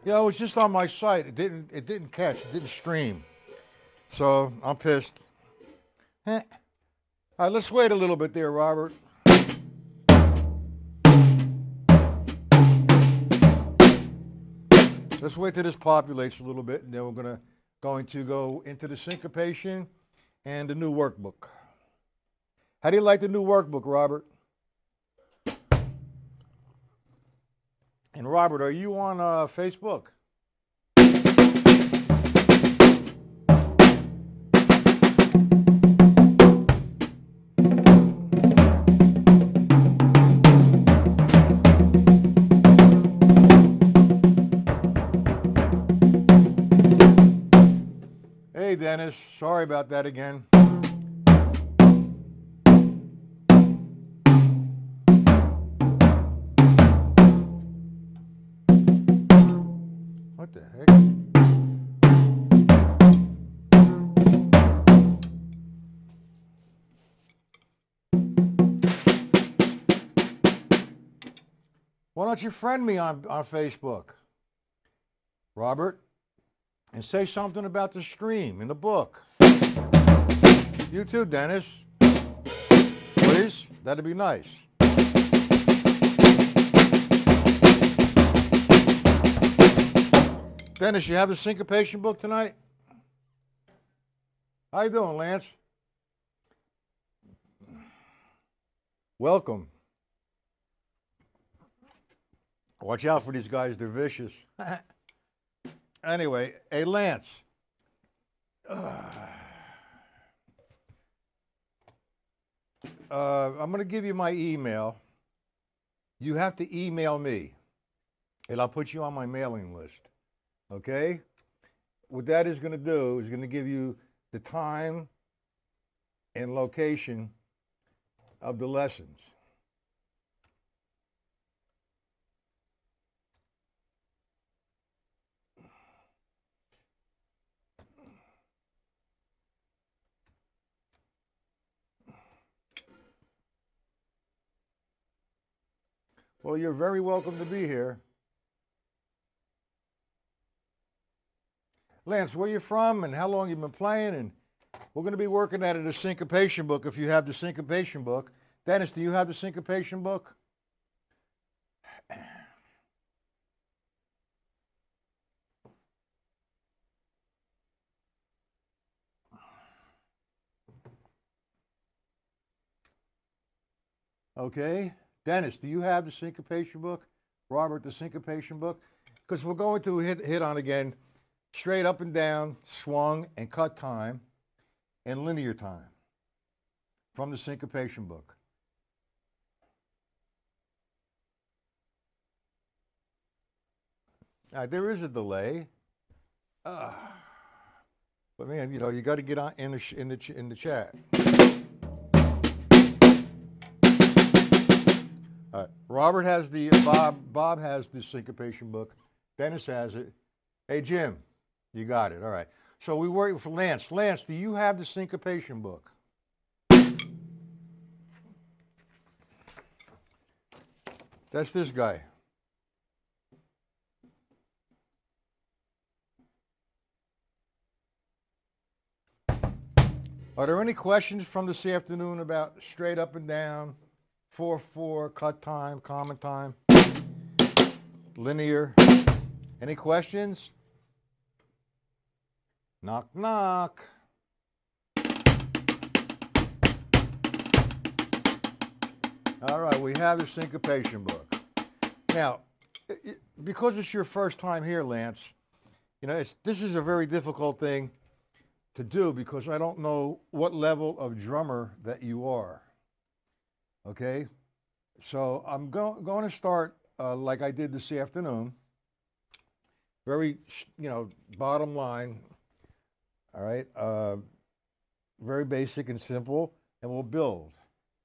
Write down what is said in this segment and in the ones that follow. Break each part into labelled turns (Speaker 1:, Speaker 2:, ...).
Speaker 1: Yeah, it was just on my site. It didn't catch. It didn't stream. So I'm pissed. All right, let's wait a little bit there, Robert. Let's wait till this populates a little bit, and then we're going to go into the syncopation and the new workbook. How do you like the new workbook, Robert? And Robert, are you on Facebook? Hey, Dennis. Sorry about that again. What the heck? Why don't you friend me on Facebook, Robert, and say something about the stream in the book? You too, Dennis. Please? That'd be nice. Dennis, you have the syncopation book tonight? How you doing, Lance? Welcome. Watch out for these guys, they're vicious. Anyway, hey, Lance. I'm going to give you my email. You have to email me, and I'll put you on my mailing list. Okay? What that is going to do is going to give you the time and location of the lessons. Well, you're very welcome to be here. Lance, where you from and how long you been playing? And we're going to be working at a syncopation book if you have the syncopation book. Dennis, do you have the syncopation book? Okay. Dennis, do you have the syncopation book? Robert, the syncopation book? Because we're going to hit on again straight up and down, swung and cut time, and linear time from the syncopation book. There is a delay. But man, you got to get on in the chat. Robert has the Bob has the syncopation book. Dennis has it. Hey Jim, you got it. All right. So we work for Lance. Lance, do you have the syncopation book? That's this guy. Are there any questions from this afternoon about straight up and down, 4/4, cut time, common time, linear? Any questions? Knock, knock. All right, we have the syncopation book. Now, because it's your first time here, Lance, this is a very difficult thing to do because I don't know what level of drummer that you are. Okay? So I'm going to start like I did this afternoon. Very, bottom line. All right? Very basic and simple, and we'll build.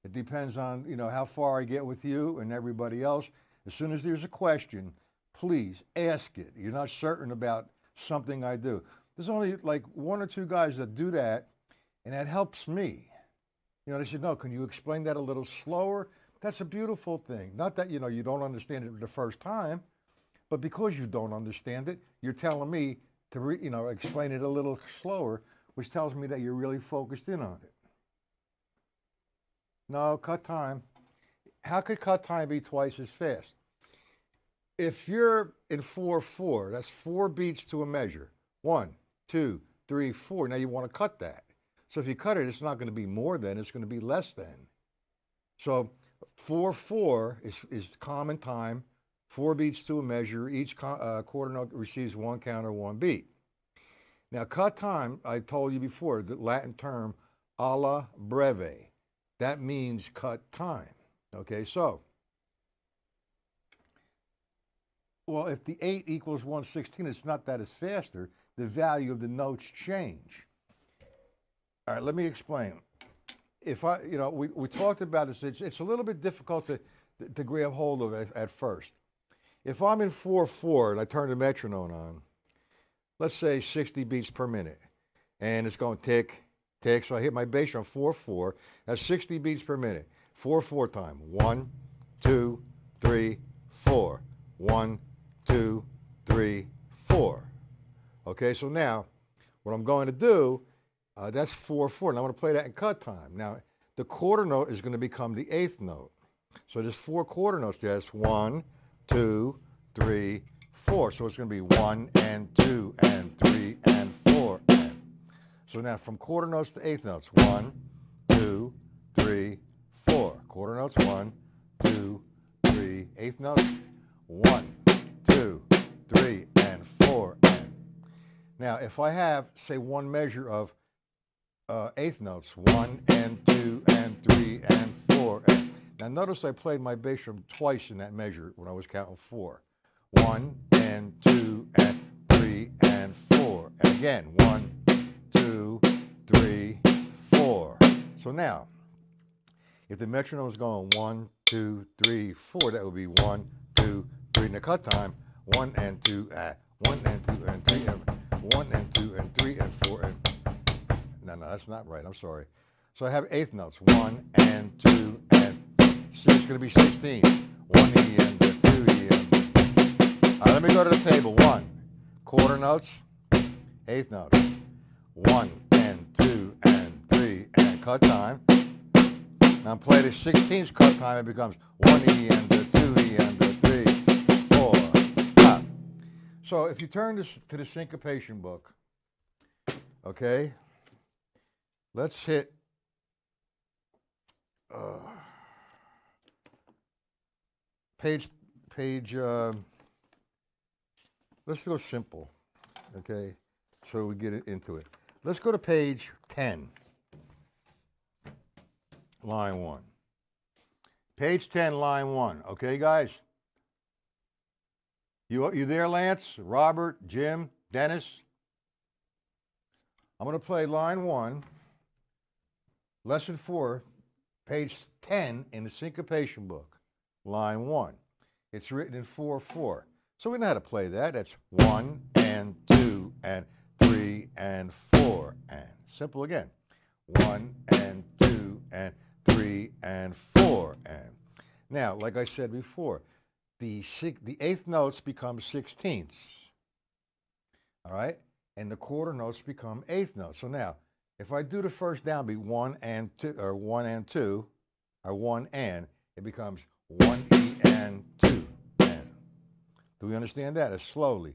Speaker 1: It depends on, how far I get with you and everybody else. As soon as there's a question, please ask it. You're not certain about something I do. There's only like one or two guys that do that, and that helps me. They said, no, can you explain that a little slower? That's a beautiful thing. Not that, you don't understand it the first time, But because you don't understand it, you're telling me to explain it a little slower, which tells me that you're really focused in on it. No, cut time. How could cut time be twice as fast? If you're in 4/4, that's 4 beats to a measure. 1, 2, 3, 4. Now you want to cut that. So if you cut it, it's not going to be more than, it's going to be less than. So 4/4 is common time, 4 beats to a measure. Each quarter note receives 1 counter, 1 beat. Now cut time, I told you before, the Latin term alla breve. That means cut time. Okay, so, well, if the 8 equals 1/16, it's not that it's faster. The value of the notes change. All right, let me explain. If we talked about this, it's a little bit difficult to grab hold of at first. If I'm in 4/4 and I turn the metronome on, let's say 60 beats per minute, and it's going tick, tick, so I hit my bass drum 4/4, that's 60 beats per minute. 4/4 time. 1, 2, 3, 4. 1, 2, 3, 4. Okay, so now what I'm going to do, that's 4/4, and I'm going to play that in cut time. Now, the quarter note is going to become the 8th note. So there's 4 quarter notes there. That's 1, 2, 3, 4. So it's going to be 1 and 2 and 3 and 4 and. So now from quarter notes to 8th notes, 1, 2, 3, 4. Quarter notes, 1, 2, 3. 8th notes, 1, 2, 3, and 4 and. Now if I have, say, one measure of 8th notes, 1 and 2 and 3 and 4 and. Now notice I played my bass drum twice in that measure when I was counting 4. 1 and 2 and 3 and 4. And again, 1, 2, 3, 4. So now, if the metronome is going 1, 2, 3, 4, that would be 1, 2, 3. In the cut time, 1 and 2, 1 and 2 and 3 and 1 and 2 and 3 and 4 and. No, that's not right. I'm sorry. So I have 8th notes, 1 and 2 and. See, it's going to be 16. 1 E and 2 E and. Let me go to the table. 1, quarter notes, 8th notes, 1 and 2 and 3 and cut time. Now I'm playing the 16th cut time. It becomes 1 E and 2 E and 3, 4. Ah. So if you turn this to the syncopation book, okay, let's hit. Page. Let's go simple, okay, so we get into it. Let's go to page 10, line 1. Page 10, line 1, okay, guys? You there, Lance, Robert, Jim, Dennis? I'm going to play line 1, lesson 4, page 10 in the syncopation book, line 1. It's written in 4/4. So we know how to play that. That's 1 and 2 and 3 and 4 and. Simple again. 1 and 2 and 3 and 4 and. Now, like I said before, the 8th notes become 16ths. All right? And the quarter notes become 8th notes. So now, if I do the first downbeat 1 and 2, or 1 and 2, or 1 and, it becomes 1 E and 2 and. Do we understand that? It's slowly.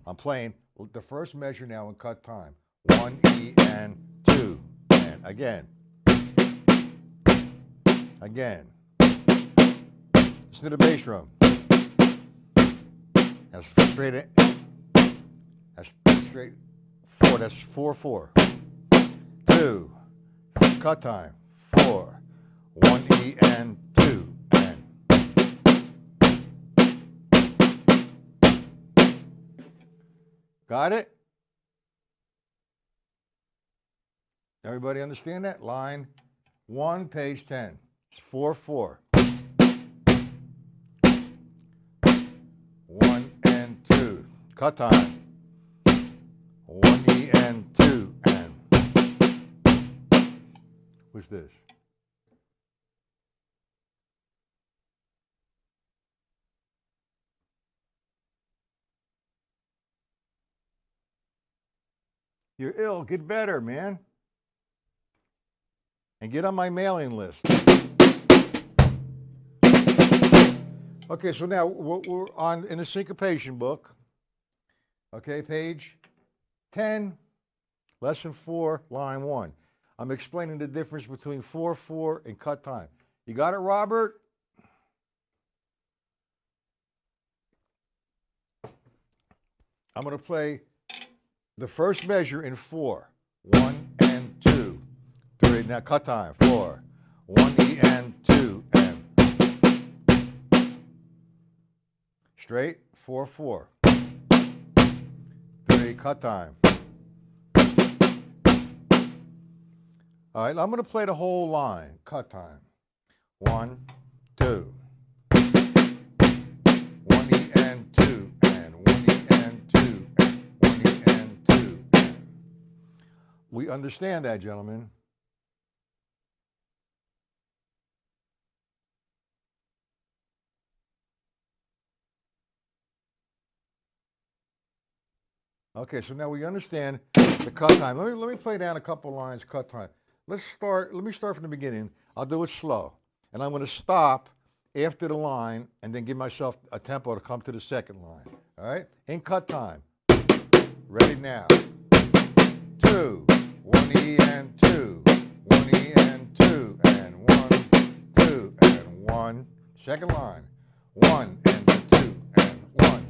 Speaker 1: I'm playing the first measure now in cut time. 1 E and 2 and. Again. Again. Listen to the bass drum. That's straight. That's straight 4. That's 4/4. 2. Cut time. 4. 1 E and 2 and. Got it? Everybody understand that? Line 1, page 10. It's 4/4. 1 and 2. Cut time. 1 E and 2 and. What's this? You're ill. Get better, man. And get on my mailing list. Okay, so now we're on in the syncopation book. Okay, page 10, lesson 4, line 1. I'm explaining the difference between 4/4 and cut time. You got it, Robert? I'm going to play the first measure in 4. 1 and 2, 3. Now cut time. 4. 1E and 2 and. Straight. 4/4. 3. Cut time. All right, I'm going to play the whole line. Cut time. 1, 2. 1E and 2 and 1E and 2 and 1E and 2 and. We understand that, gentlemen. Okay, so now we understand the cut time. Let me play down a couple lines, cut time. Let me start from the beginning. I'll do it slow. And I'm going to stop after the line and then give myself a tempo to come to the second line. All right? In cut time. Ready now. 2, 1E and 2, 1E and 2, and 1, 2, and 1. Second line. 1 and 2, and 1.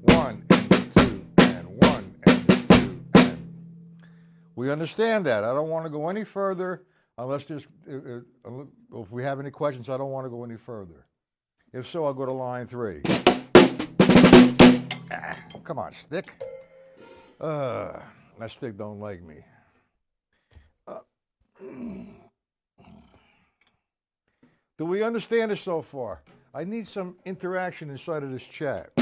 Speaker 1: 1 and 2, and 1 and 2, and. We understand that. I don't want to go any further unless there's, if we have any questions, I don't want to go any further. If so, I'll go to line 3. Come on, stick. That stick don't like me. Do we understand it so far? I need some interaction inside of this chat.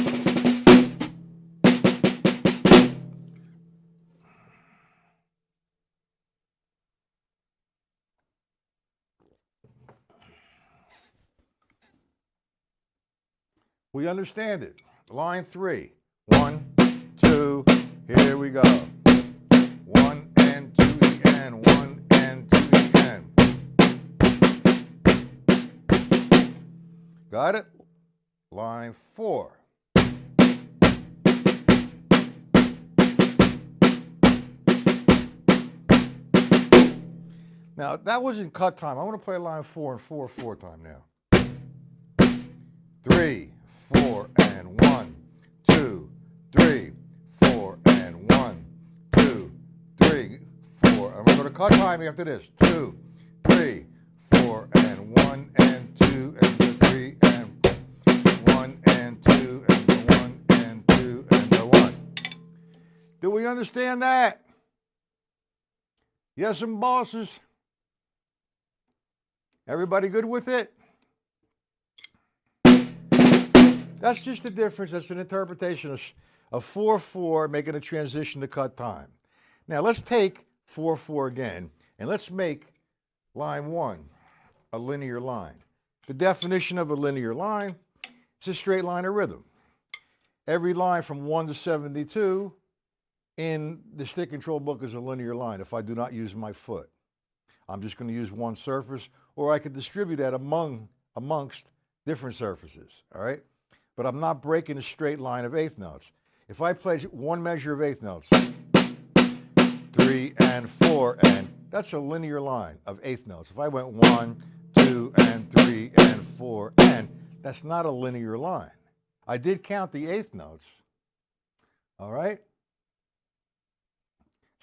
Speaker 1: We understand it. Line 3. 1, 2, here we go. 1 and 2 and 1 and 2 and. Got it? Line 4. Now that was in cut time. I want to play line 4 and 4/4 time now. 3, 4 and 1, 2, 3, 4 and 1, 2, 3, 4. And we're going to cut time after this. 2, 3, 4 and 1 and 2 and 3 and 1 and 2 and 1 and 2 and 1. Do we understand that? Yes, and bosses. Everybody good with it? That's just the difference. That's an interpretation of 4/4 making a transition to cut time. Now let's take 4/4 again and let's make line 1 a linear line. The definition of a linear line is a straight line of rhythm. Every line from 1 to 72 in the stick control book is a linear line if I do not use my foot. I'm just going to use one surface, or I could distribute that amongst different surfaces, all right? But I'm not breaking a straight line of eighth notes. If I play one measure of eighth notes, 3 and 4 and, that's a linear line of eighth notes. If I went 1, 2 and 3 and 4 and, that's not a linear line. I did count the eighth notes, all right?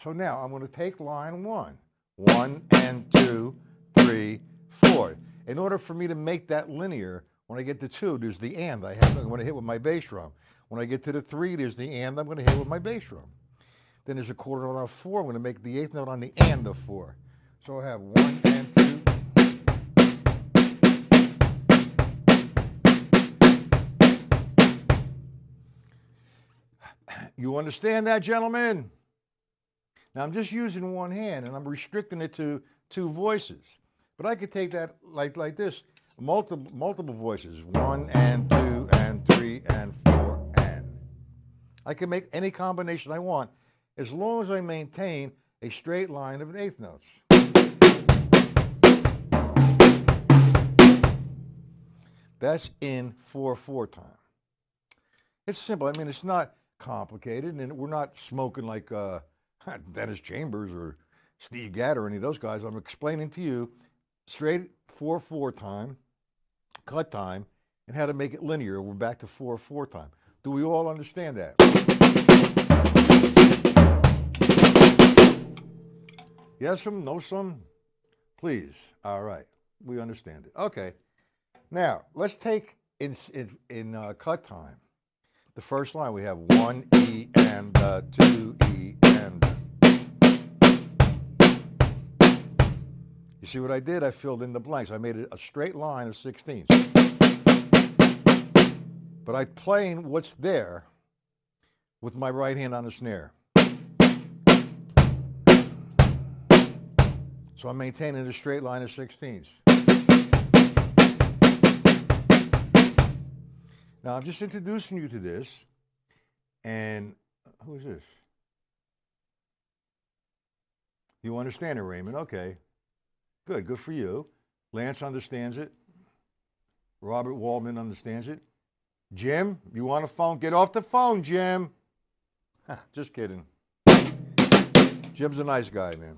Speaker 1: So now I'm going to take line 1, 1 and 2, 3, 4. In order for me to make that linear, when I get to 2, there's the and I'm going to hit with my bass drum. When I get to the 3, there's the and I'm going to hit with my bass drum. Then there's a quarter note on 4. I'm going to make the eighth note on the and of 4. So I have 1 and 2. You understand that, gentlemen? Now I'm just using one hand and I'm restricting it to 2 voices. But I could take that like this. Multiple voices, 1 and 2 and 3 and 4 and. I can make any combination I want as long as I maintain a straight line of eighth notes. That's in 4/4 time. It's simple. I mean, it's not complicated, and we're not smoking like Dennis Chambers or Steve Gadd or any of those guys. I'm explaining to you straight 4/4 time, cut time, and how to make it linear. We're back to 4/4 time. Do we all understand that? Yes, some, no, some. Please. All right. We understand it. Okay. Now, let's take in cut time. The first line, we have 1 E and 2 E and. You see what I did? I filled in the blanks. I made it a straight line of 16ths. But I'm playing what's there with my right hand on the snare. So I'm maintaining a straight line of 16ths. Now I'm just introducing you to this. And who is this? You understand it, Raymond? Okay. Good for you. Lance understands it. Robert Waldman understands it. Jim, you want a phone? Get off the phone, Jim. Just kidding. Jim's a nice guy, man.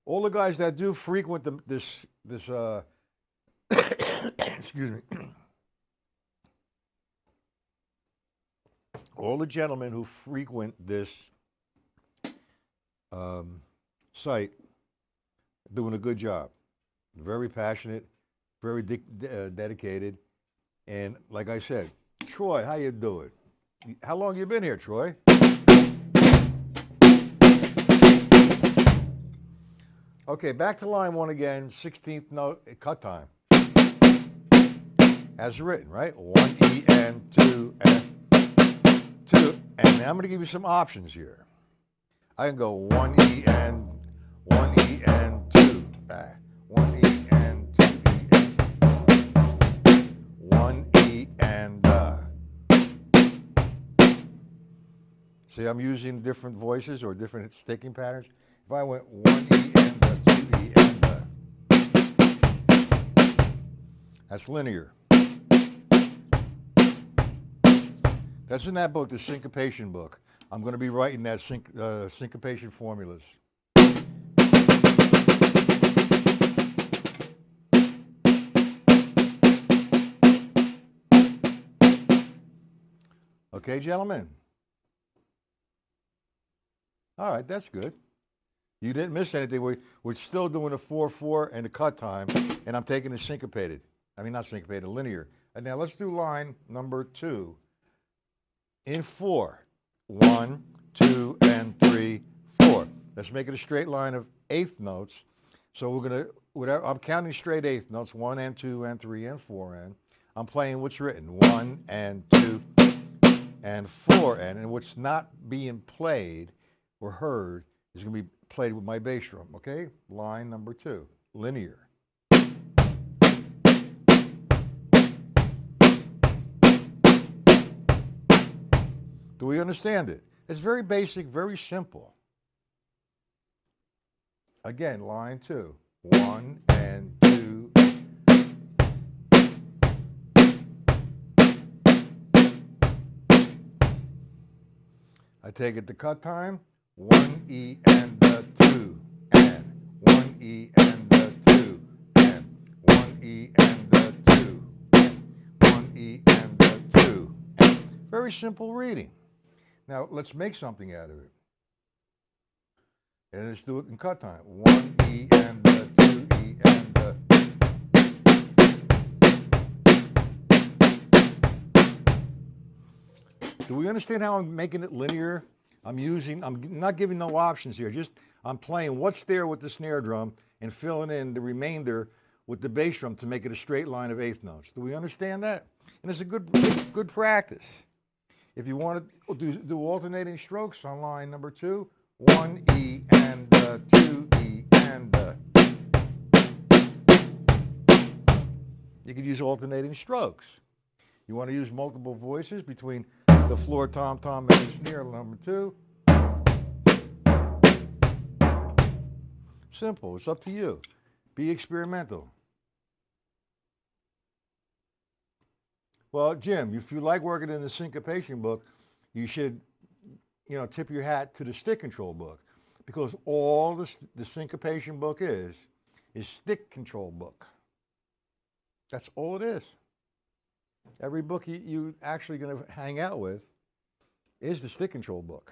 Speaker 1: All the guys that do frequent this excuse me. All the gentlemen who frequent this site doing a good job. Very passionate, very dedicated, and like I said, Troy, how you doing? How long you been here, Troy? Okay, back to line 1 again, 16th note, cut time. As written, right? 1 E and 2 and 2. And now I'm going to give you some options here. I can go 1 E and 1 E and 2. 1 E and 2 E and 1 E and See, I'm using different voices or different sticking patterns. If I went 1 E and 2 E and that's linear. That's in that book, the syncopation book. I'm going to be writing that syncopation formulas. Okay, gentlemen? All right, that's good. You didn't miss anything. We're still doing a 4/4 and a cut time, and I'm taking a syncopated. I mean, not syncopated, linear. And now let's do line number 2 in 4. 1, 2, and 3, 4. Let's make it a straight line of eighth notes. So we're going to, I'm counting straight eighth notes, 1 and 2 and 3 and 4 and. I'm playing what's written, 1 and 2 and 4 and what's not being played or heard is going to be played with my bass drum, okay? Line number 2, linear. Do we understand it? It's very basic, very simple. Again, line 2, 1 and 2. I take it to cut time, 1 E and 2 and 1 E and 2 and 1 E and 2 and 1 E and 2 and. Very simple reading. Now let's make something out of it. And let's do it in cut time. 1 E and 2 E and. Do we understand how I'm making it linear? I'm not giving no options here. I'm playing what's there with the snare drum and filling in the remainder with the bass drum to make it a straight line of eighth notes. Do we understand that? And it's a good practice. If you want to do alternating strokes on line number 2, 1 E and 2 E and. You could use alternating strokes. You want to use multiple voices between the floor tom-tom and the snare number 2. Simple. It's up to you. Be experimental. Well, Jim, if you like working in the syncopation book, you should, tip your hat to the stick control book, because all the syncopation book is stick control book. That's all it is. Every book you actually going to hang out with is the stick control book.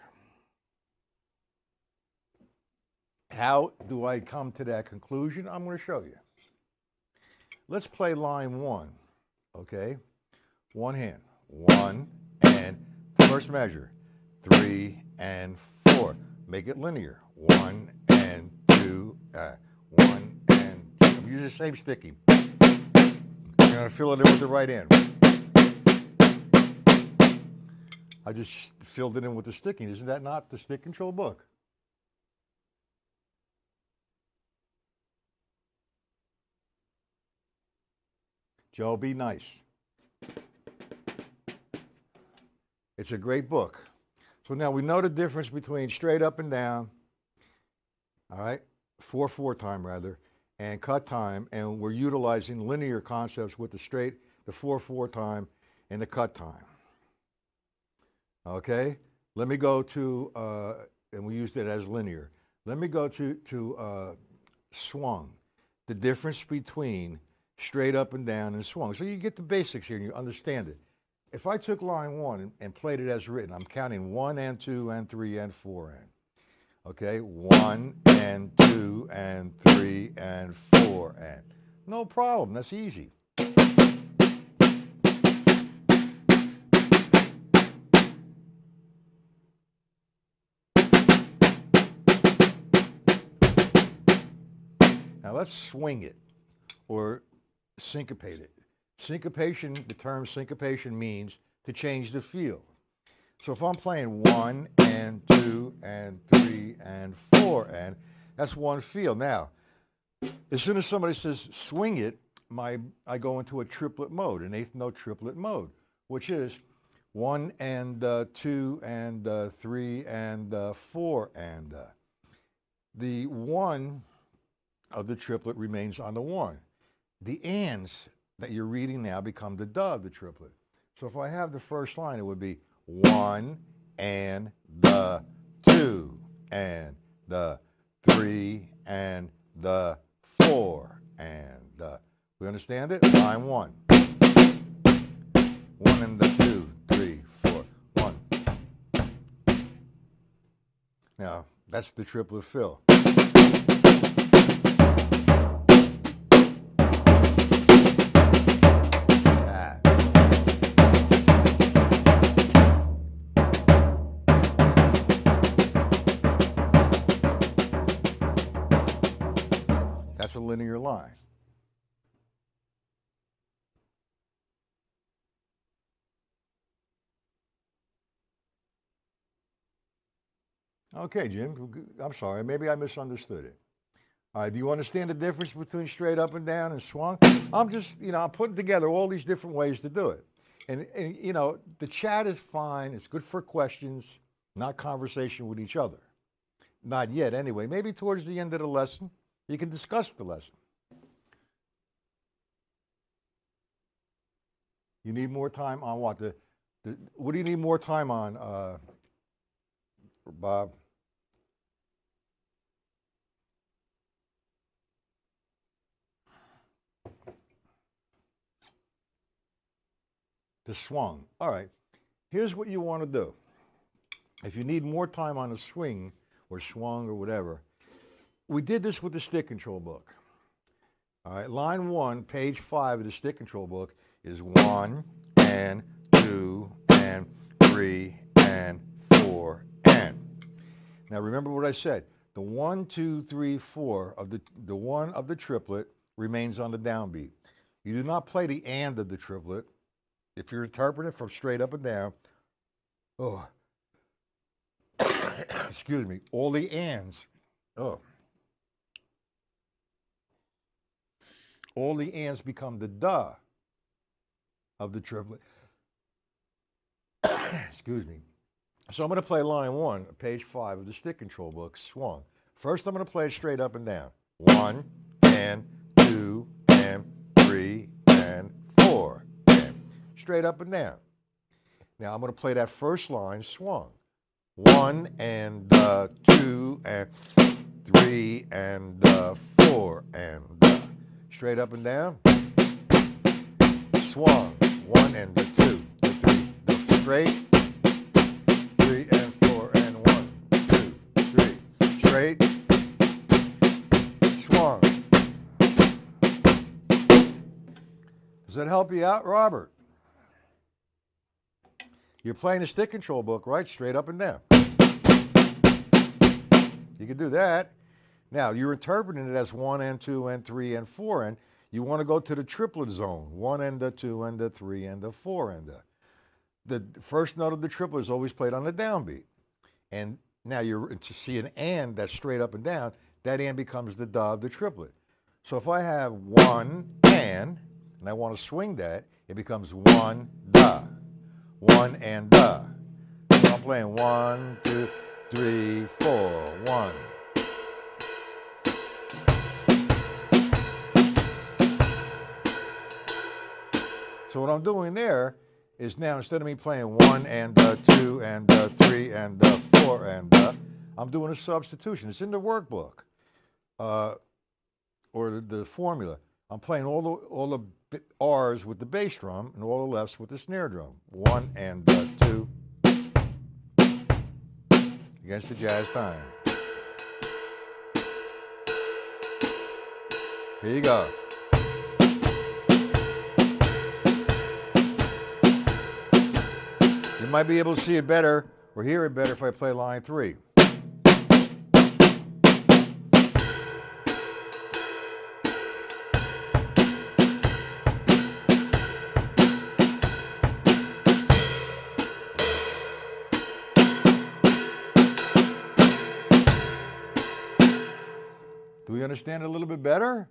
Speaker 1: How do I come to that conclusion? I'm going to show you. Let's play line 1, okay? One hand. 1 and first measure. 3 and 4. Make it linear. 1 and 2. 1 and 2. Use the same sticking. You're going to fill it in with the right hand. I just filled it in with the sticking. Isn't that not the stick control book? Joe, be nice. It's a great book. So now we know the difference between straight up and down, all right, 4/4 time rather, and cut time, and we're utilizing linear concepts with the 4/4 time and the cut time. Okay, let me go to, and we used it as linear. Let me go to swung, the difference between straight up and down and swung. So you get the basics here and you understand it. If I took line 1 and played it as written, I'm counting 1 and 2 and 3 and 4 and. Okay, 1 and 2 and 3 and 4 and. No problem, that's easy. Now let's swing it or syncopate it. Syncopation, the term syncopation means to change the feel. So if I'm playing 1 and 2 and 3 and 4 and, that's one feel. Now, as soon as somebody says swing it, I go into a triplet mode, an eighth note triplet mode, which is 1 and 2 and 3 and 4 and. The 1 of the triplet remains on the 1. The ands that you're reading now become the duh of the triplet. So if I have the first line, it would be 1 and the 2 and the 3 and the 4 and the. We understand it? Line 1. 1 and the 2, 3, 4, 1. Now, that's the triplet fill. That's a linear line. Okay, Jim, I'm sorry, maybe I misunderstood it. All right, do you understand the difference between straight up and down and swung? I'm just, I'm putting together all these different ways to do it. And the chat is fine. It's good for questions, not conversation with each other. Not yet, anyway. Maybe towards the end of the lesson, you can discuss the lesson. You need more time on what? What do you need more time on, Bob? The swung. All right. Here's what you want to do. If you need more time on a swing or swung or whatever, we did this with the stick control book. All right. Line 1, page 5 of the stick control book is 1 and 2 and 3 and 4 and. Now remember what I said. The 1, 2, 3, 4 of the 1 of the triplet remains on the downbeat. You do not play the and of the triplet. If you're interpreting from straight up and down, excuse me, all the ands, all the ands become the duh of the triplet. Excuse me. So I'm going to play line 1, page 5 of the stick control book, swung. First, I'm going to play it straight up and down. 1 and 2 and 3 and 4 and straight up and down. Now I'm going to play that first line swung. 1 and 2 and 3 and 4 and straight up and down. Swung. 1 and 2, the 3, the straight. 3 and 4 and 1, 2, 3. Straight. Swung. Does that help you out, Robert? You're playing a stick control book, right? Straight up and down. You can do that. Now, you're interpreting it as 1 and 2 and 3 and 4 and you want to go to the triplet zone. 1 and the 2 and the 3 and the 4 and the first note of the triplet is always played on the downbeat. And now you're to see an and that's straight up and down, that and becomes the da of the triplet. So if I have 1 and I want to swing that, it becomes 1 da. 1 and da. So I'm playing 1, 2, 3, 4, 1. So what I'm doing there is now instead of me playing 1 and 2 and 3 and 4 and I'm doing a substitution. It's in the workbook or the formula. I'm playing all the R's with the bass drum and all the lefts with the snare drum. 1 and 2 against the jazz time. Here you go. You might be able to see it better or hear it better if I play line 3. Do we understand it a little bit better?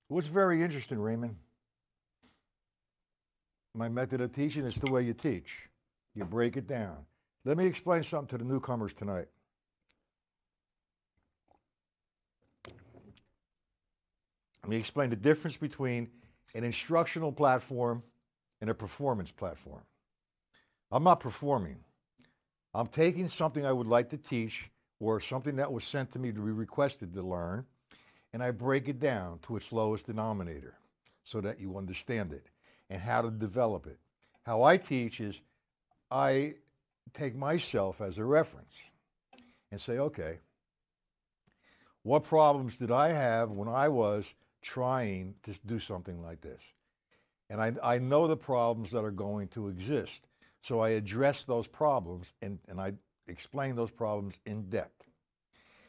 Speaker 1: What's very interesting, Raymond? My method of teaching is the way you teach. You break it down. Let me explain something to the newcomers tonight. Let me explain the difference between an instructional platform and a performance platform. I'm not performing. I'm taking something I would like to teach or something that was sent to me to be requested to learn, and I break it down to its lowest denominator so that you understand it and how to develop it. How I teach is I take myself as a reference and say, okay, what problems did I have when I was trying to do something like this? And I know the problems that are going to exist. So I address those problems and I explain those problems in depth.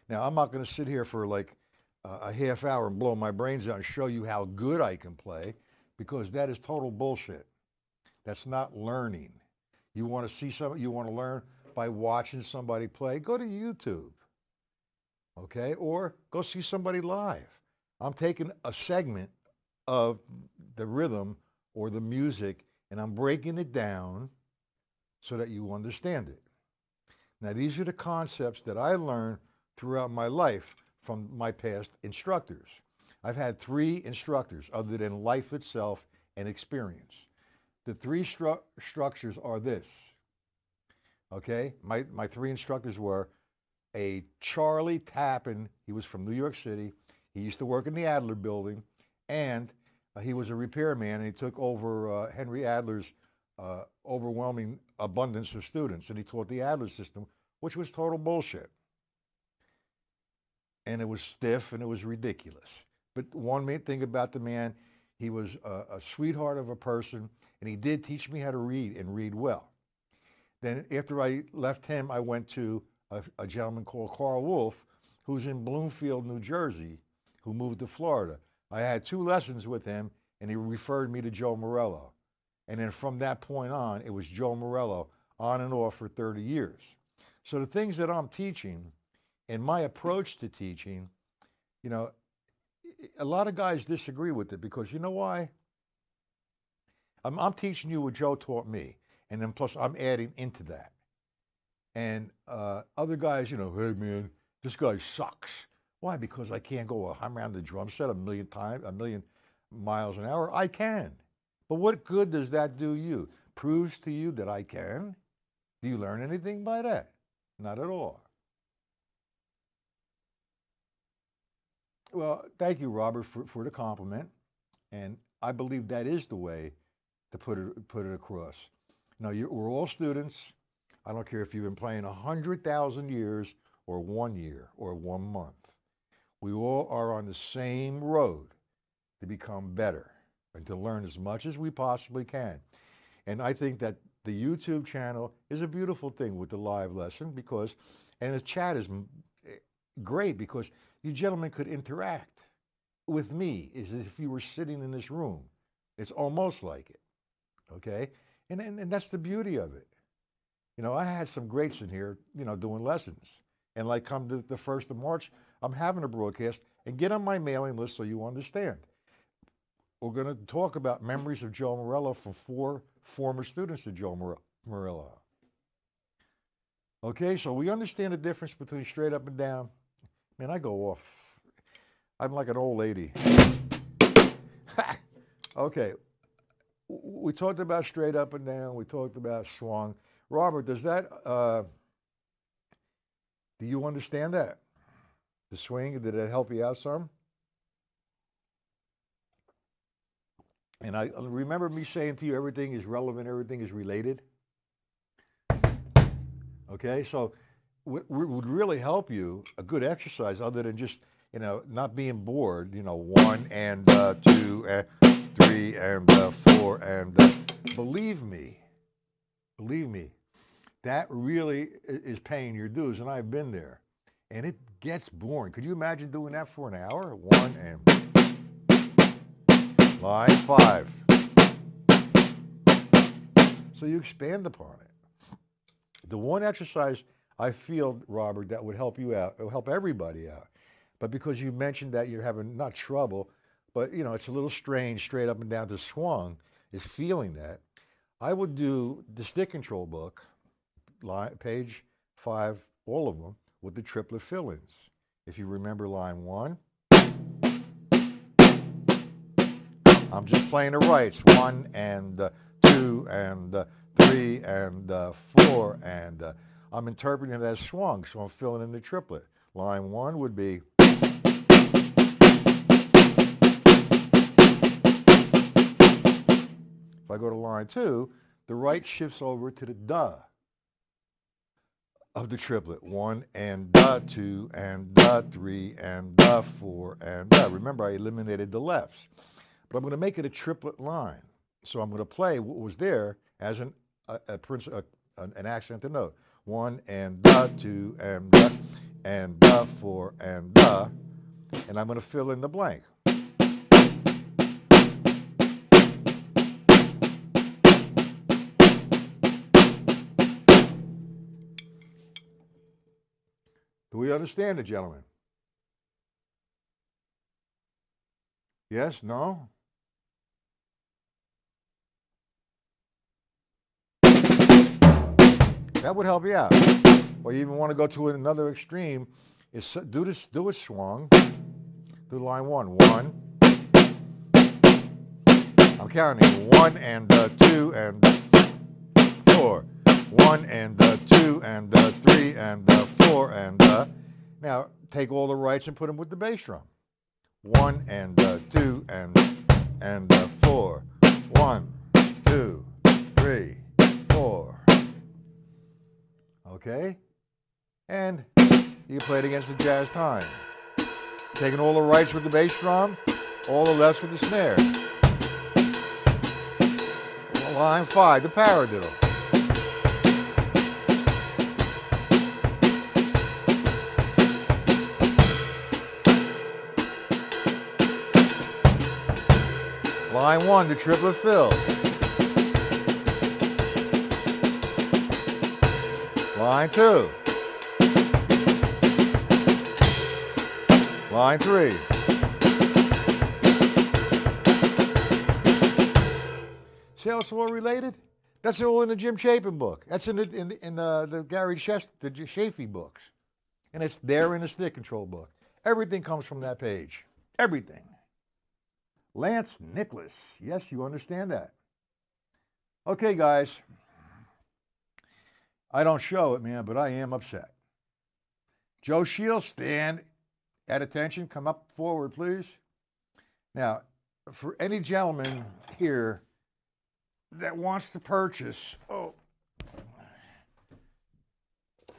Speaker 1: Now, I'm not going to sit here for like a half hour and blow my brains out and show you how good I can play, because that is total bullshit. That's not learning. You want to see something, you want to learn by watching somebody play, go to YouTube, okay? Or go see somebody live. I'm taking a segment of the rhythm or the music and I'm breaking it down so that you understand it. Now, these are the concepts that I learned throughout my life from my past instructors. I've had 3 instructors other than life itself and experience. The 3 structures are this, okay? My 3 instructors were a Charlie Tappan. He was from New York City. He used to work in the Adler building, and he was a repairman, and he took over Henry Adler's overwhelming abundance of students, and he taught the Adler system, which was total bullshit. And it was stiff, and it was ridiculous. But one main thing about the man, he was a sweetheart of a person, and he did teach me how to read and read well. Then after I left him, I went to a gentleman called Carl Wolf, who's in Bloomfield, New Jersey, who moved to Florida. I had 2 lessons with him, and he referred me to Joe Morello. And then from that point on, it was Joe Morello on and off for 30 years. So the things that I'm teaching and my approach to teaching, you know, a lot of guys disagree with it because you know why? I'm teaching you what Joe taught me, and then plus I'm adding into that. And other guys, you know, hey man, This guy sucks. Why? Because I can't go around the drum set a million miles an hour. I can. But what good does that do you? Proves to you that I can? Do you learn anything by that? Not at all. Well, thank you, Robert, for the compliment. And I believe that is the way to put it across. Now, we're all students. I don't care if you've been playing 100,000 years or 1 year or 1 month. We all are on the same road to become better and to learn as much as we possibly can. And I think that the YouTube channel is a beautiful thing with the live lesson because, and the chat is great because you gentlemen could interact with me as if you were sitting in this room. It's almost like it, okay? And that's the beauty of it. You know, I had some greats in here, you know, doing lessons. And like come to the 1st of March, I'm having a broadcast, and get on my mailing list so you understand. We're going to talk about memories of Joe Morello from 4 former students of Joe Morello. Okay, so we understand the difference between straight up and down. Man, I go off. I'm like an old lady. Okay, we talked about straight up and down. We talked about swung. Robert, does that, do you understand that? The swing, did it help you out some? And I remember me saying to you, everything is relevant, everything is related. Okay, so what would really help you, a good exercise, other than just, you know, not being bored, you know, 1 and 2 and 3 and 4 and believe me, that really is paying your dues, and I've been there. And it gets boring. Could you imagine doing that for an hour? 1 and line 5. So you expand upon it. The one exercise I feel, Robert, that would help you out, it will help everybody out. But because you mentioned that you're having not trouble, but you know, it's a little strange straight up and down to swung, is feeling that. I would do the stick control book, page 5, all of them, with the triplet fill-ins. If you remember line 1, I'm just playing the rights, 1 and 2 and 3 and 4, and I'm interpreting it as swung, so I'm filling in the triplet. Line 1 would be, if I go to line 2, the right shifts over to the duh of the triplet. 1 and 2 and 3 and 4 and remember, I eliminated the lefts. But I'm going to make it a triplet line. So I'm going to play what was there as an accented note. 1 and 2 and 4 and I'm going to fill in the blank. Do we understand it, gentlemen? Yes? No? That would help you out. Or you even want to go to another extreme, is do a swung. Do line 1. 1. I'm counting 1 and 2 and 4. 1 and 2 and 3 and 4 and now take all the rights and put them with the bass drum. 1 and 2 and 4. 1, 2, 3, 4. Okay? And you play it against the jazz time. Taking all the rights with the bass drum, all the lefts with the snare. Line 5, the paradiddle. Line 1, the triplet fill. Line 2. Line 3. See how it's all related? That's all in the Jim Chapin book. That's in the Gary the Chafee books. And it's there in the stick control book. Everything comes from that page. Everything. Lance Nicholas. Yes, you understand that. Okay, guys. I don't show it, man, but I am upset. Joe Shields, stand at attention. Come up forward, please. Now, for any gentleman here that wants to purchase,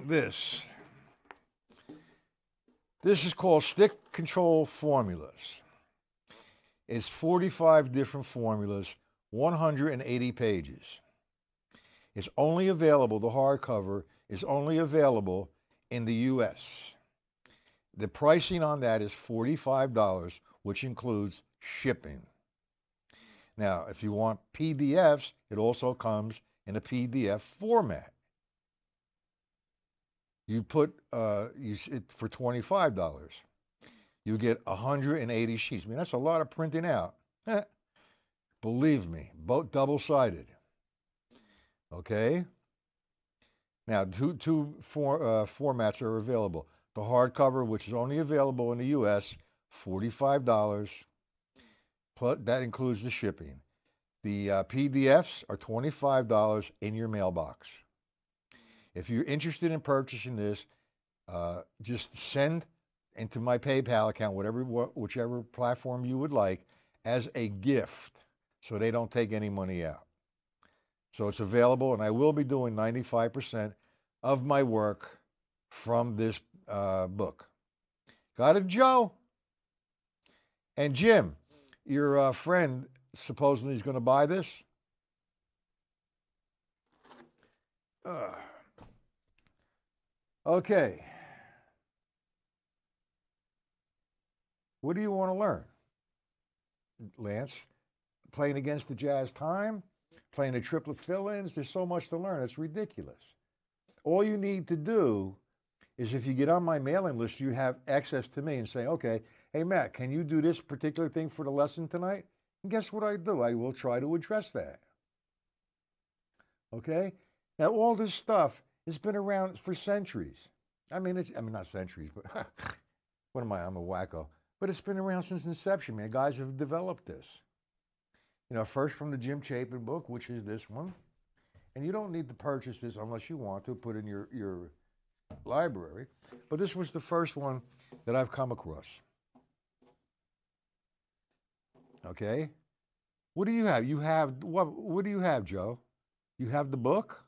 Speaker 1: this is called Stick Control Formulas. It's 45 different formulas, 180 pages. It's only available, the hardcover is only available in the U.S. The pricing on that is $45, which includes shipping. Now, if you want PDFs, it also comes in a PDF format. You put for $25. You get 180 sheets. I mean, that's a lot of printing out. Believe me, both double-sided. Okay? Now, two formats are available. The hardcover, which is only available in the U.S., $45. Plus, that includes the shipping. The PDFs are $25 in your mailbox. If you're interested in purchasing this, just send into my PayPal account, whichever platform you would like, as a gift, so they don't take any money out. So it's available, and I will be doing 95% of my work from this book. Got it, Joe? And Jim, your friend supposedly is going to buy this. Okay. What do you want to learn, Lance? Playing against the Jazz time? Playing the triplet fill-ins? There's so much to learn. It's ridiculous. All you need to do is, if you get on my mailing list, you have access to me and say, okay, hey, Matt, can you do this particular thing for the lesson tonight? And guess what I do? I will try to address that. Okay? Now, all this stuff has been around for centuries. I mean, not centuries, but what am I? I'm a wacko. But it's been around since inception, man. Guys have developed this. You know, first from the Jim Chapin book, which is this one. And you don't need to purchase this unless you want to put in your library. But this was the first one that I've come across. Okay? What do you have? What do you have, Joe? You have the book?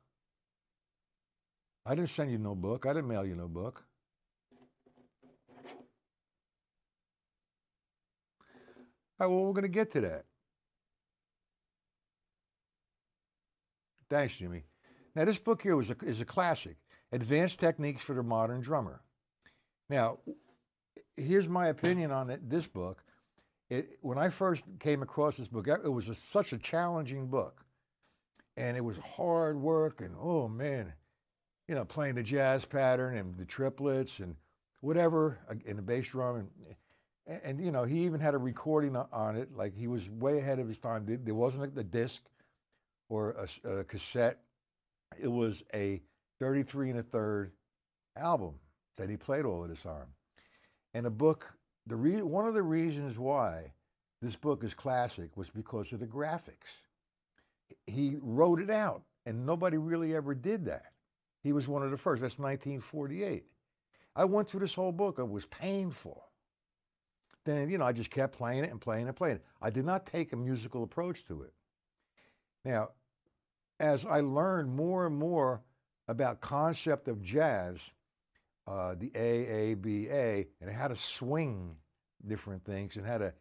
Speaker 1: I didn't send you no book. I didn't mail you no book. All right, well, we're going to get to that. Thanks, Jimmy. Now, this book here is a classic, Advanced Techniques for the Modern Drummer. Now, here's my opinion on this book. When I first came across this book, it was such a challenging book. And it was hard work, and oh, man, you know, playing the jazz pattern and the triplets and whatever, and the bass drum. And you know, he even had a recording on it. Like, he was way ahead of his time. There wasn't a disc or a cassette. It was a 33 1/3 album that he played all of this on. And the book, one of the reasons why this book is classic was because of the graphics. He wrote it out, and nobody really ever did that. He was one of the first. That's 1948. I went through this whole book. It was painful. Then, you know, I just kept playing it and playing and playing it. I did not take a musical approach to it. Now, as I learned more and more about concept of jazz, the A, B, A, and how to swing different things and how to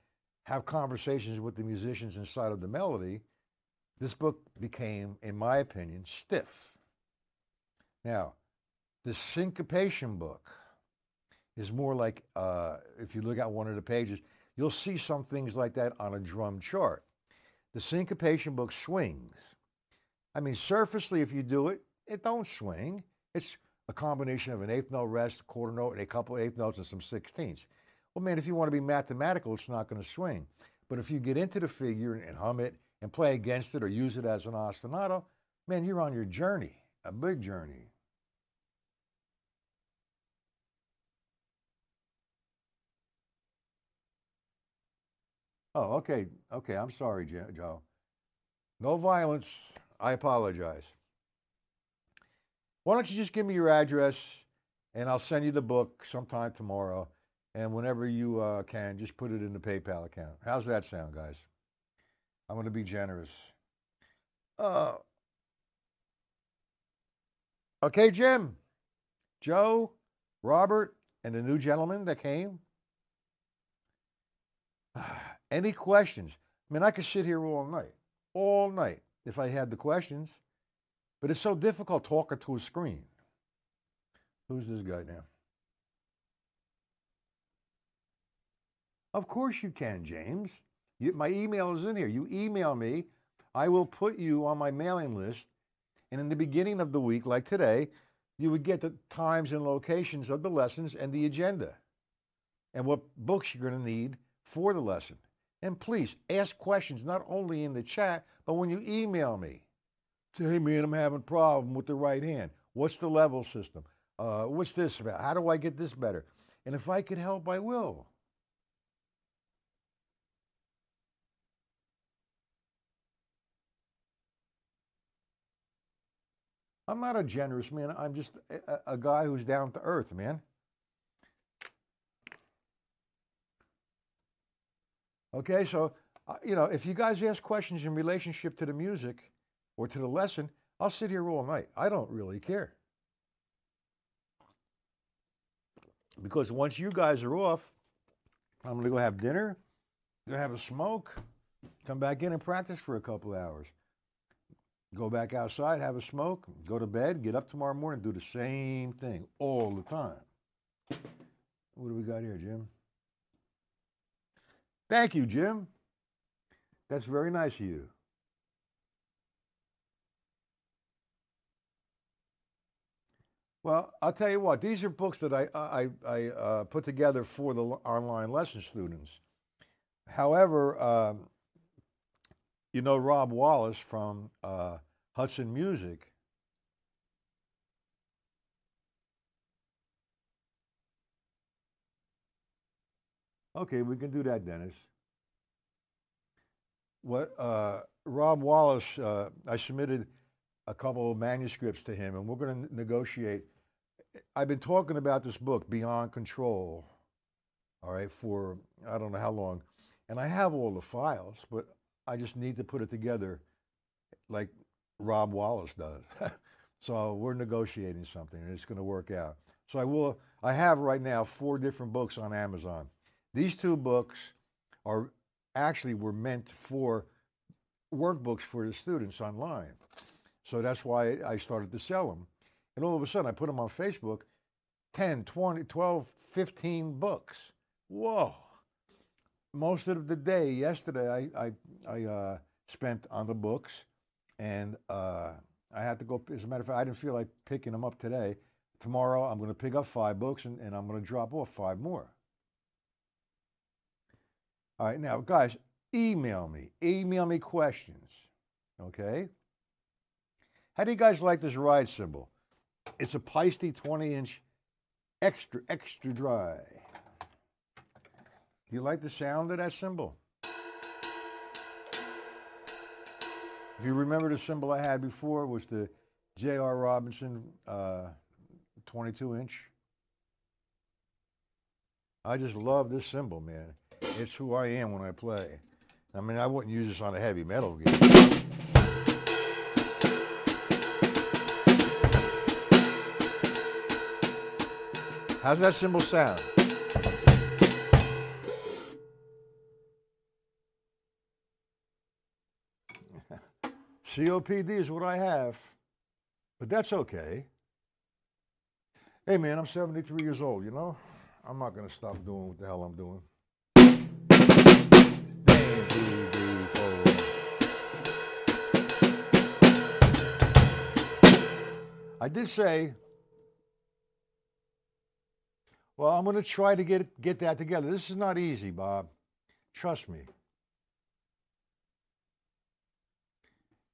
Speaker 1: have conversations with the musicians inside of the melody, this book became, in my opinion, stiff. Now, the syncopation book is more like, if you look at one of the pages, you'll see some things like that on a drum chart. The syncopation book swings. I mean, surfacely, if you do it, it don't swing. It's a combination of an eighth note rest, a quarter note, and a couple eighth notes and some sixteenths. Well, man, if you want to be mathematical, it's not going to swing. But if you get into the figure and hum it and play against it or use it as an ostinato, man, you're on your journey, a big journey. Oh, okay. Okay, I'm sorry, Joe. No violence. I apologize. Why don't you just give me your address and I'll send you the book sometime tomorrow. And whenever you can, just put it in the PayPal account. How's that sound, guys? I'm going to be generous. Uh, okay, Jim, Joe, Robert, and the new gentleman that came. Any questions? I mean, I could sit here all night if I had the questions, but it's so difficult talking to a screen. Who's this guy now? Of course you can, James. My email is in here. You email me. I will put you on my mailing list. And in the beginning of the week, like today, you would get the times and locations of the lessons and the agenda and what books you're going to need for the lesson. And please ask questions not only in the chat, but when you email me. Say, hey man, I'm having a problem with the right hand. What's the level system? What's this about? How do I get this better? And if I could help, I will. I'm not a generous man. I'm just a guy who's down to earth, man. Okay, so, if you guys ask questions in relationship to the music or to the lesson, I'll sit here all night. I don't really care. Because once you guys are off, I'm going to go have dinner, go have a smoke, come back in and practice for a couple hours. Go back outside, have a smoke, go to bed, get up tomorrow morning, do the same thing all the time. What do we got here, Jim? Thank you, Jim. That's very nice of you. Well, I'll tell you what, these are books that I put together for the online lesson students. However, Rob Wallace from Hudson Music. Okay, we can do that, Dennis. What Rob Wallace, I submitted a couple of manuscripts to him, and we're going to negotiate. I've been talking about this book, Beyond Control, all right, for I don't know how long. And I have all the files, but I just need to put it together like Rob Wallace does. So we're negotiating something, and it's going to work out. So I have right now 4 different books on Amazon. These 2 books were meant for workbooks for the students online. So that's why I started to sell them. And all of a sudden, I put them on Facebook, 10, 20, 12, 15 books. Whoa. Most of the day yesterday, I spent on the books, and I had to go. As a matter of fact, I didn't feel like picking them up today. Tomorrow, I'm going to pick up 5 books, and I'm going to drop off 5 more. All right, now, guys, email me questions, okay? How do you guys like this ride cymbal? It's a Peisty 20-inch extra dry. You like the sound of that cymbal? If you remember the cymbal I had before, it was the J.R. Robinson 22-inch. I just love this cymbal, man. It's who I am when I play. I mean, I wouldn't use this on a heavy metal game. How's that cymbal sound? COPD is what I have, but that's okay. Hey man, I'm 73 years old, I'm not going to stop doing what the hell I'm doing. I did say, well, I'm going to try to get that together. This is not easy, Bob. Trust me.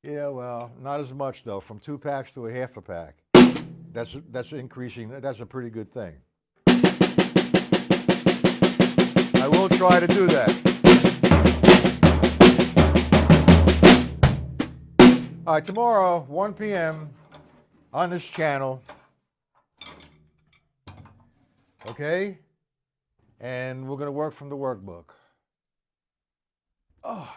Speaker 1: Yeah, well, not as much though. From 2 packs to a half a pack. That's increasing. That's a pretty good thing. I will try to do that. All right, tomorrow, 1 p.m. on this channel. Okay? And we're going to work from the workbook. Oh.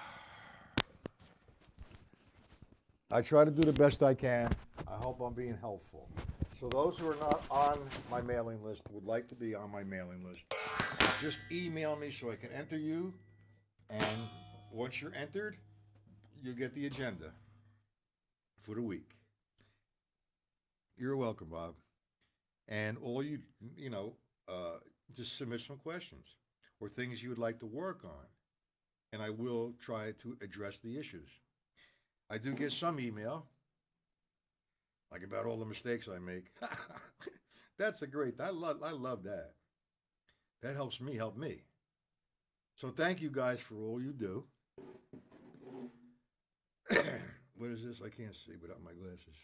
Speaker 1: I try to do the best I can. I hope I'm being helpful. So those who are not on my mailing list would like to be on my mailing list, just email me so I can enter you. And once you're entered, you get the agenda for the week. You're welcome, Bob. And all just submit some questions or things you would like to work on. And I will try to address the issues. I do get some email, like about all the mistakes I make. That's I love that. That helps me help me. So thank you guys for all you do. What is this? I can't see without my glasses.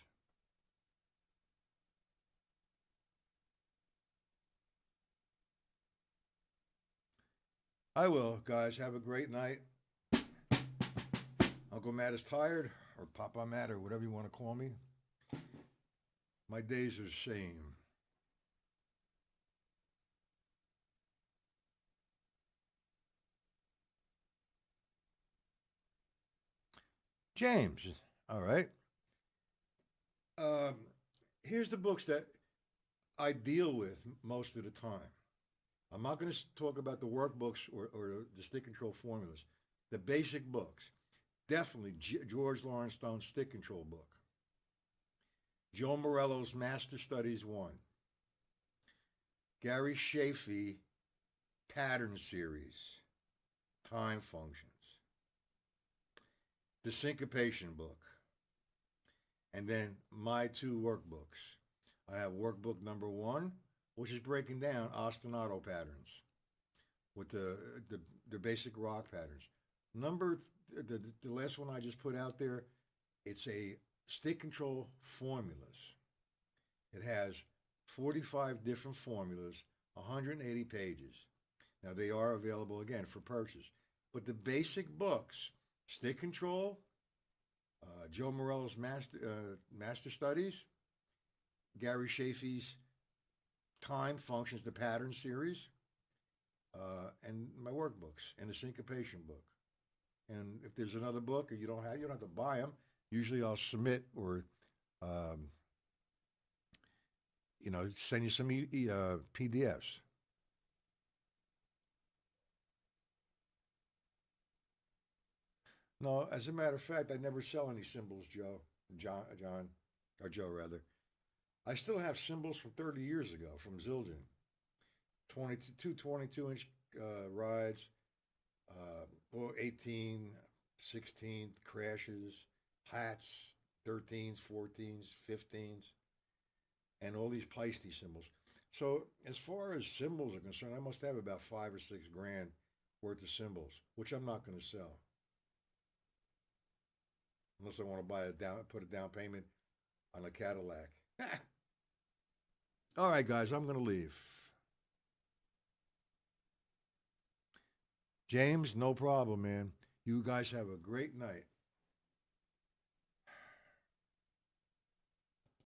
Speaker 1: I will, guys. Have a great night. Uncle Matt is tired, or Papa Matt, or whatever you want to call me. My days are the same. James, all right. Um, Here's the books that I deal with most of the time. I'm not going to talk about the workbooks or the stick control formulas. The basic books. Definitely George Lawrence Stone's stick control book. Joe Morello's Master Studies 1. Gary Shafee Pattern Series. Time Functions. The Syncopation book. And then my two workbooks. I have workbook number 1, which is breaking down ostinato patterns with the basic rock patterns. The last one I just put out there, it's a stick control formulas. It has 45 different formulas, 180 pages. Now they are available again for purchase. But the basic books, stick control, Joe Morello's Master Studies, Gary Shafee's Time Functions, the Pattern Series, and my workbooks, and the Syncopation book. And if there's another book and you don't have to buy them. Usually I'll submit or, send you some PDFs. No, as a matter of fact, I never sell any symbols, John, or Joe rather. I still have symbols from 30 years ago from Zildjian. 22-inch rides, 18, 16 crashes, hats, 13s, 14s, 15s, and all these Pleisty symbols. So as far as symbols are concerned, I must have about 5 or 6 grand worth of symbols, which I'm not going to sell unless I want to put a down payment on a Cadillac. All right, guys, I'm going to leave. James, no problem, man. You guys have a great night.